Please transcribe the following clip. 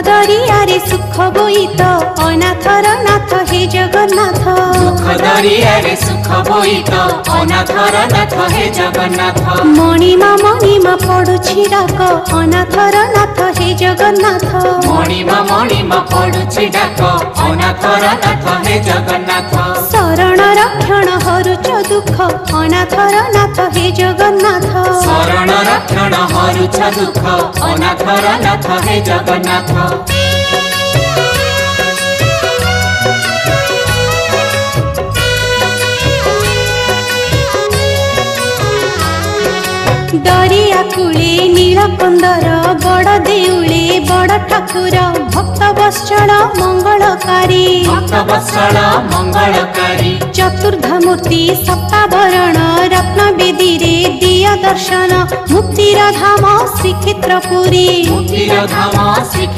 दरियारे सुख बोईत अनाथर नाथ हे जगन्नाथ। दुख दरियारे सुख बोईत अनाथर नाथ हे जगन्नाथ। मणिमा पड़ुछि डाक अनाथर नाथ हे जगन्नाथ। मणिमा पड़ुछि डाक अनाथर नाथ हे जगन्नाथ। शरण रक्षण हरुच दुख अनाथर नाथ हे जगन्नाथ। शरण रक्षण हरुच दुख अनाथर नाथ हे जगन्नाथ। दरिया कूले नीलकंदर बड़ देउले बड़ ठाकुर भक्त वत्सल मंगलकारी। भक्त वत्सल मंगलकारी। चतुर्धामूर्ति सप्ताभरण रत्न बेदी रे दिया दर्शन मुक्तिर धाम श्रीक्षेत्रपुरी। मुक्तिर धाम श्री